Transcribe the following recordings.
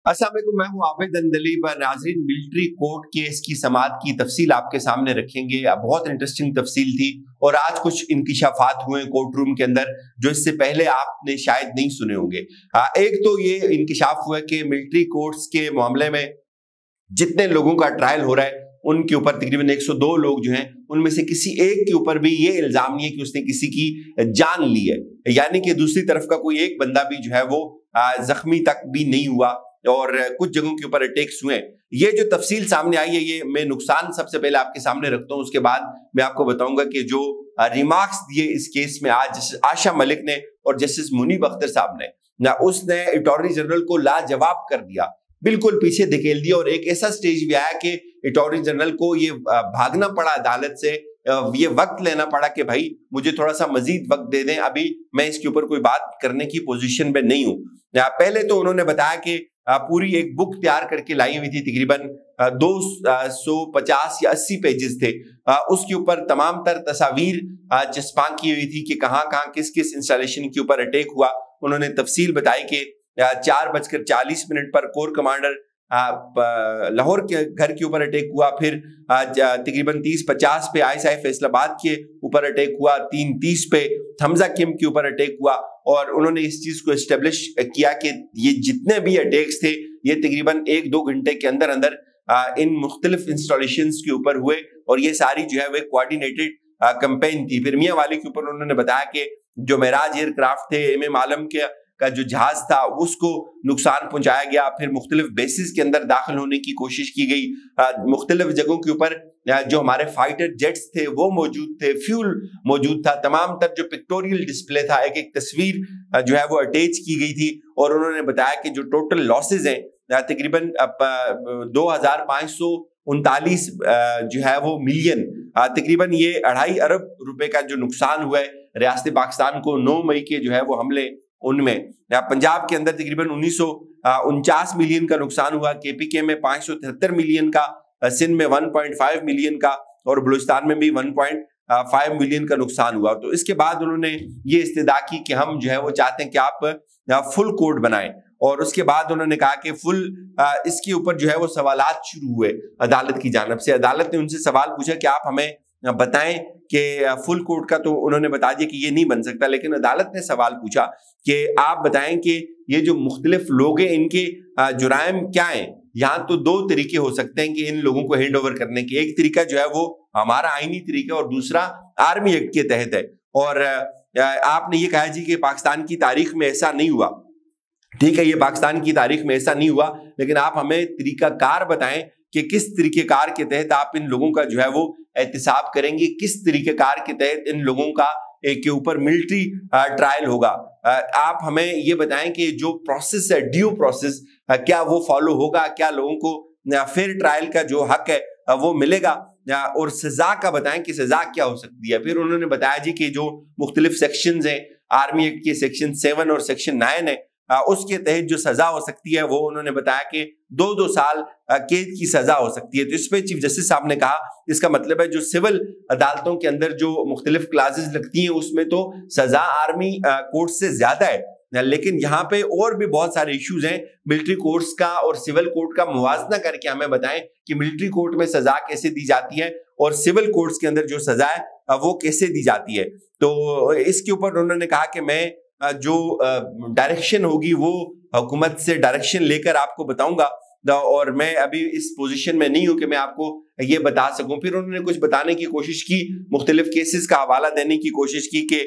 अस्सलाम वालेकुम, मैं हूं आबिद अंदली। नाज़रीन, मिलिट्री कोर्ट केस की समाअत की तफसील आपके सामने रखेंगे। बहुत इंटरेस्टिंग तफसील थी और आज कुछ इंकिशाफात हुए कोर्ट रूम के अंदर जो इससे पहले आपने शायद नहीं सुने होंगे। एक तो ये इंकिशाफ हुआ कि मिलिट्री कोर्ट्स के मामले में जितने लोगों का ट्रायल हो रहा है उनके ऊपर तकरीबन 102 लोग जो हैं उनमें से किसी एक के ऊपर भी ये इल्जाम नहीं है कि उसने किसी की जान ली है, यानी कि दूसरी तरफ का कोई एक बंदा भी जो है वो जख्मी तक भी नहीं हुआ और कुछ जगहों के ऊपर अटैक्स हुए। ये जो तफसील सामने आई है ये मैं नुकसान सबसे पहले आपके सामने रखता हूँ, उसके बाद मैं आपको बताऊंगा कि जो रिमार्क्स दिए इस केस में आज आशा मलिक ने और जस्टिस मुनीब अख्तर साहब ने ना, उसने अटॉर्नी जनरल को लाजवाब कर दिया, बिल्कुल पीछे धकेल दिया। और एक ऐसा स्टेज भी आया कि अटॉर्नी जनरल को ये भागना पड़ा अदालत से, ये वक्त लेना पड़ा कि भाई मुझे थोड़ा सा मजीद वक्त दे दें, अभी मैं इसके ऊपर कोई बात करने की पोजीशन में नहीं हूं। पहले तो उन्होंने बताया कि पूरी एक बुक तैयार करके लाई हुई थी, तकरीबन 250 या 80 पेजेस थे। उसके ऊपर तमाम तर तस्वीर चिस्पा की हुई थी कि कहाँ कहाँ किस किस इंस्टॉलेशन के ऊपर अटैक हुआ। उन्होंने तफसील बताई कि 4:40 पर कोर कमांडर लाहौर के घर के ऊपर अटैक हुआ, फिर तकरीबन 30:50 पे ISI फैसलाबाद के ऊपर अटैक हुआ, 3:30 पे हमजा किम के ऊपर अटैक हुआ। और उन्होंने इस चीज को एस्टेब्लिश किया कि ये जितने भी अटैक्स थे ये तकरीबन 1-2 घंटे के अंदर अंदर इन मुख्तलिफ इंस्टॉलेशंस के ऊपर हुए और ये सारी जो है वो कोऑर्डिनेटेड कैंपेन थी। फिर मियां वाली के ऊपर उन्होंने बताया कि जो मेराज एयरक्राफ्ट थे, MM आलम का जो जहाज था उसको नुकसान पहुंचाया गया। फिर मुख्तलिफ बेसिस के अंदर दाखिल होने की कोशिश की गई। मुख्तलिफ जगहों के ऊपर जो हमारे फाइटर जेट्स थे वो मौजूद थे, फ्यूल मौजूद था, तमाम तर जो पिक्टोरियल डिस्प्ले था, एक एक तस्वीर जो है वो अटैच की गई थी। और उन्होंने बताया कि जो टोटल लॉसेज हैं तकरीबन 2539 जो है वो मिलियन, तकरीबन ये 2.5 अरब रुपए का जो नुकसान हुआ है रियासत पाकिस्तान को 9 मई के जो है वो हमले उनमें। पंजाब के अंदर तकरीबन 1949 मिलियन का नुकसान हुआ, KPK में 573 मिलियन का, सिंध में 1.5 मिलियन का और बलूचिस्तान में भी 1.5 मिलियन का नुकसान हुआ। तो इसके बाद उन्होंने ये इस्तदा की कि हम जो है वो चाहते हैं कि आप फुल कोड बनाएं। और उसके बाद उन्होंने कहा कि फुल इसके ऊपर जो है वो सवालात शुरू हुए अदालत की जानिब से। अदालत ने उनसे सवाल पूछा कि आप हमें बताएं कि फुल कोर्ट का, तो उन्होंने बता दिया कि ये नहीं बन सकता, लेकिन अदालत ने सवाल पूछा कि आप बताएं कि ये जो मुख्तलिफ लोग हैं इनके जुराइम क्या हैं। यहाँ तो 2 तरीके हो सकते हैं कि इन लोगों को हैंड ओवर करने के, एक तरीका जो है वो हमारा आईनी तरीका और दूसरा आर्मी एक्ट के तहत है। और आपने ये कहा जी कि पाकिस्तान की तारीख में ऐसा नहीं हुआ। ठीक है, ये पाकिस्तान की तारीख में ऐसा नहीं हुआ, लेकिन आप हमें तरीका कार बताएं कि किस तरीके कार के तहत आप इन लोगों का जो है वो एहतिसाब करेंगे, किस तरीके कार के तहत इन लोगों का के ऊपर मिलिट्री ट्रायल होगा। आप हमें ये बताएं कि जो प्रोसेस है, ड्यू प्रोसेस, क्या वो फॉलो होगा, क्या लोगों को फेयर ट्रायल का जो हक है वो मिलेगा, और सजा का बताएं कि सजा क्या हो सकती है। फिर उन्होंने बताया जी कि जो मुख्तलिफ सेक्शंस हैं आर्मी एक्ट के, सेक्शन 7 और सेक्शन 9 है, उसके तहत जो सजा हो सकती है वो उन्होंने बताया कि 2-2 साल कैद की सजा हो सकती है। तो इस पे चीफ जस्टिस साहब ने कहा इसका मतलब है जो सिविल अदालतों के अंदर जो मुख्तलिफ क्लासेस लगती हैं उसमें तो सजा आर्मी कोर्ट से ज्यादा है, लेकिन यहाँ पे और भी बहुत सारे इश्यूज हैं मिलिट्री कोर्ट्स का और सिविल कोर्ट का मुवाजना करके हमें बताएं कि मिलिट्री कोर्ट में सजा कैसे दी जाती है और सिविल कोर्ट्स के अंदर जो सजा है वो कैसे दी जाती है। तो इसके ऊपर उन्होंने कहा कि मैं जो डायरेक्शन होगी वो हुकूमत से डायरेक्शन लेकर आपको बताऊंगा, और मैं अभी इस पोजीशन में नहीं हूं कि मैं आपको ये बता सकूं। फिर उन्होंने कुछ बताने की कोशिश की, मुख्तलिफ केसेस का हवाला देने की कोशिश की कि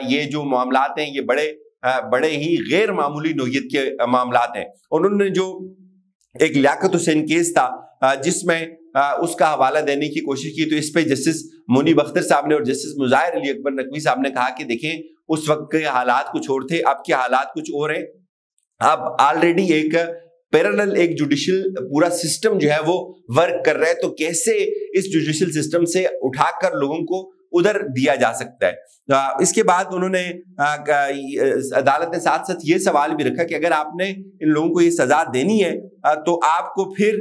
ये जो मामलात हैं ये बड़े ही गैर मामूली नोयत के मामलात हैं। उन्होंने जो एक लियाकत हुसैन केस था जिसमें उसका हवाला देने की कोशिश की, तो इस पे जस्टिस मुनीब अख्तर साहब ने और जस्टिस मुजाहिर अली अकबर नकवी साहब ने कहा कि देखें उस वक्त के हालात कुछ और थे, अब के हालात कुछ और हैं। अब ऑलरेडी एक पैरेलल एक जुडिशियल पूरा सिस्टम जो है वो वर्क कर रहा है, तो कैसे इस जुडिशियल सिस्टम से उठाकर लोगों को उधर दिया जा सकता है। इसके बाद उन्होंने अदालत ने साथ साथ ये सवाल भी रखा कि अगर आपने इन लोगों को ये सजा देनी है तो आपको फिर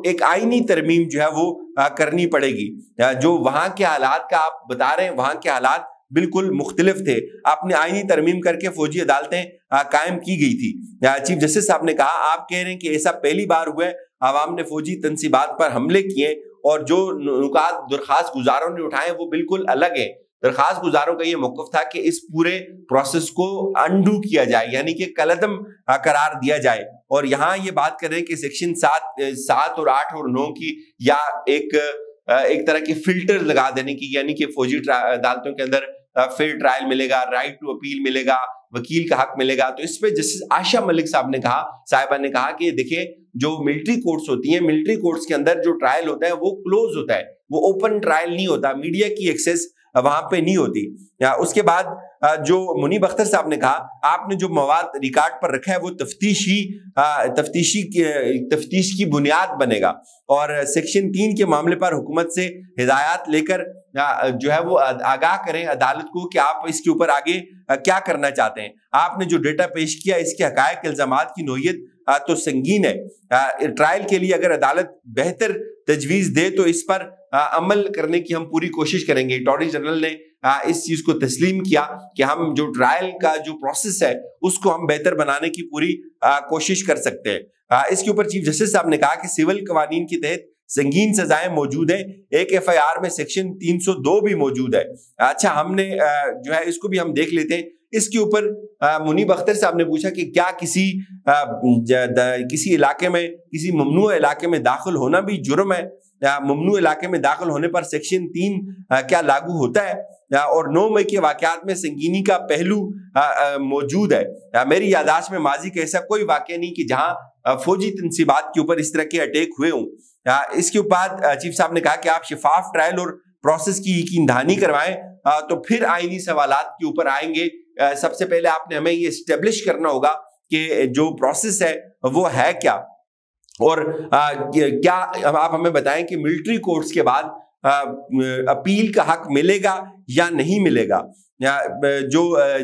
एक आईनी तरमीम जो है वो करनी पड़ेगी। जो वहां के हालात का आप बता रहे हैं, वहां के हालात بالکل مختلف تھے. اپنے آئینی ترمیم کر کے فوجی عدالتیں قائم کی گئی تھی. چیف جسٹس صاحب نے کہا آپ کہہ رہے ہیں کہ ایسا پہلی بار ہوا ہے, عوام نے فوجی تنصیبات پر حملے کیے اور جو نکات درخواست گزاروں نے اٹھائے وہ بالکل الگ ہیں. درخواست گزاروں کا یہ موقف تھا کہ اس پورے پروسیس کو انڈو کیا جائے, یعنی کہ کالعدم قرار دیا جائے. اور یہاں یہ بات کر رہے ہیں کہ سیکشن 7 اور 8 اور 9 کی یا ایک طرح کی فلٹر لگا دینے کی, یعنی کہ فوجی عدالتوں کے اندر فیئر ٹرائل ملے گا, رائٹ ٹو اپیل ملے گا, وکیل کا حق ملے گا. تو اس پہ جسٹس عائشہ ملک صاحبہ نے کہا کہ دیکھیں جو ملٹری کورٹس ہوتی ہیں, ملٹری کورٹس کے اندر جو ٹرائل ہوتا ہے وہ کلوز ہوتا ہے, وہ اوپن ٹرائل نہیں ہوتا, میڈیا کی ایکسیس وہاں پہ نہیں ہوتی. اس کے بعد جو منیب اختر صاحب نے کہا آپ نے جو مواد ریکارڈ پر رکھا ہے وہ تفتیش کی بنیاد بنے گا, اور سیکشن 3 کے معاملے پر حکومت سے ہدایات لے کر جو ہے وہ آگاہ کریں عدالت کو کہ آپ اس کے اوپر آگے کیا کرنا چاہتے ہیں. آپ نے جو ڈیٹا پیش کیا اس کے حقائق الزامات کی نوعیت تو سنگین ہے. ٹرائل کے لیے اگر عدالت بہتر تجویز دے تو اس پر عمل کرنے کی ہم پوری کوشش کریں گے. اٹارنی جنرل نے اس چیز کو تسلیم کیا کہ ہم جو ٹرائل کا جو پروسیس ہے اس کو ہم بہتر بنانے کی پوری کوشش کر سکتے ہیں. اس کے اوپر چیف جسٹس صاحب نے کہا کہ سول قوانین کے تحت سنگین سزائیں موجود ہیں, ایک FIR میں سیکشن 302 بھی موجود ہے. اچھا ہم نے جو ہے اس کو بھی ہم دیکھ لیتے ہیں. اس کے اوپر منیب اختر صاحب نے پوچھا کہ کیا کسی علاقے میں, کسی ممنوع علاقے میں داخل ہونا بھی جرم ہے؟ ممنوع علاقے میں داخل ہونے پر سیکشن 3 کیا لاگو ہوتا ہے؟ اور 9 مئی کے واقعات میں سنگینی کا پہلو موجود ہے. میری یادداشت میں ماضی کا ایسا کوئی واقعہ نہیں کہ جہاں فوجی تنصیبات کے اوپر اس طرح کے اٹیک ہوئے ہوں. اس کے بعد چیف صاحب نے کہا کہ آپ شفاف ٹرائل اور پروسیس کی یقین دہانی کروائیں تو پھر آئینی سوالات کے اوپر آئیں گے. سب سے پہلے آپ نے ہمیں یہ اسٹیبلش کرنا ہوگا کہ جو پروسیس ہے وہ ہے کیا, اور کیا آپ ہمیں بتائیں کہ ملٹری کورٹس کے بعد اپیل کا حق ملے گا یا نہیں ملے گا. جو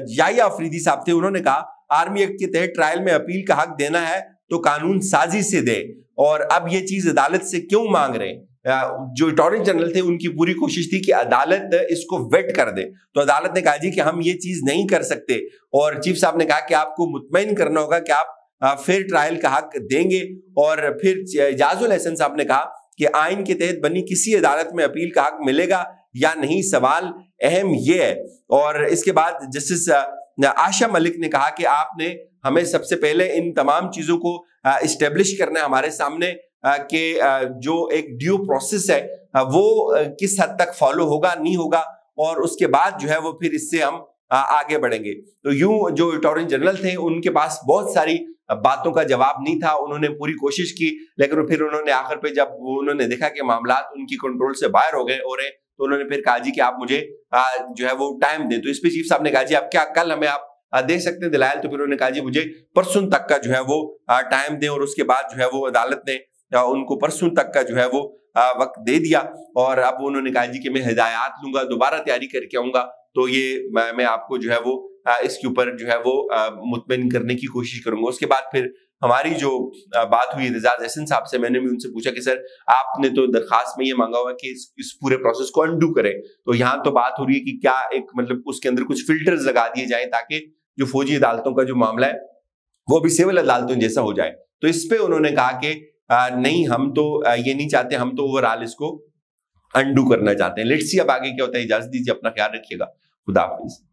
یحییٰ افریدی صاحب تھے انہوں نے کہا آرمی ایکٹ کے تحت ٹرائل میں اپیل کا حق دینا ہے تو قانون سازی سے دے, اور اب یہ چیز عدالت سے کیوں مانگ رہے ہیں؟ جو اٹارنی جنرل تھے ان کی پوری کوشش تھی کہ عدالت اس کو ویٹ کر دے, تو عدالت نے کہا جی کہ ہم یہ چیز نہیں کر سکتے, اور چیف صاحب نے کہا کہ آپ کو مطمئن کرنا ہوگا کہ آپ فیئر ٹرائل کا حق دیں گے. اور پھر اعجاز الحسن صاحب نے کہا کہ آئین کے تحت بنی کسی عدالت میں اپیل کا حق ملے گا یا نہیں, سوال اہم یہ ہے. اور اس کے بعد جسٹس عائشہ ملک نے کہا کہ آپ نے ہمیں سب سے پہلے ان تمام چیزوں کو اسٹیبلش کرنا ہے ہمارے سامنے کہ جو ایک ڈیو پروسیس ہے وہ کس حد تک فالو ہوگا نہیں ہوگا, اور اس کے بعد جو ہے وہ پھر اس سے ہم آگے بڑھیں گے. تو یوں جو اٹارنی جنرل تھے ان کے پاس بہت ساری باتوں کا جواب نہیں تھا, انہوں نے پوری کوشش کی, لیکن پھر انہوں نے آخر پہ جب انہوں نے دیکھا کہ معاملات ان کی کنٹرول سے باہر ہو رہے تو انہوں نے پھر کہا جی کہ آپ مجھے جو ہے وہ ٹائم دیں. تو اس پہ چیف صاحب نے کہا جی آپ کیا کل ہمیں آپ دے سکتے ہیں دلائل؟ تو پھر انہوں نے کہا جی مجھے پرسوں تک کا جو ہے وہ ٹائم دیں, اور اس کے بعد جو ہے وہ عدالت نے ان کو پرسوں تک کا جو ہے وہ وقت دے دیا. اور اب انہوں نے کہا جی کہ میں ہدایات لوں گا, دوبارہ تیاری کر کے آؤں گا, تو یہ میں آپ کو جو ہے وہ اس کے اوپر جو ہے وہ مطمئن کرنے کی کوشش کروں گا. اس کے بعد پھر ہماری جو بات ہوئی اعجاز احسن صاحب سے, میں نے بھی ان سے پوچھا کہ سر آپ نے تو درخواست میں یہ مانگا ہوا کہ اس پورے پروسیس کو انڈو کرے, تو یہاں تو بات ہو رہی ہے کہ کیا ایک مطلب اس کے اندر کچھ فلٹرز لگا دیے جائیں تاکہ جو فوجی عدالتوں کا جو معاملہ ہے وہ بھی سول عدالتوں جیسا ہو جائے. تو اس پہ انہوں نے کہا کہ نہیں, ہم تو یہ نہیں چاہتے, ہم تو اوورآل اس کو انڈو کرنا چاہتے ہیں. لیٹس سی اب آگے کیا ہوتا ہے. اجازت دیجیے, اپنا خیال رکھیے گا. خدا حافظ.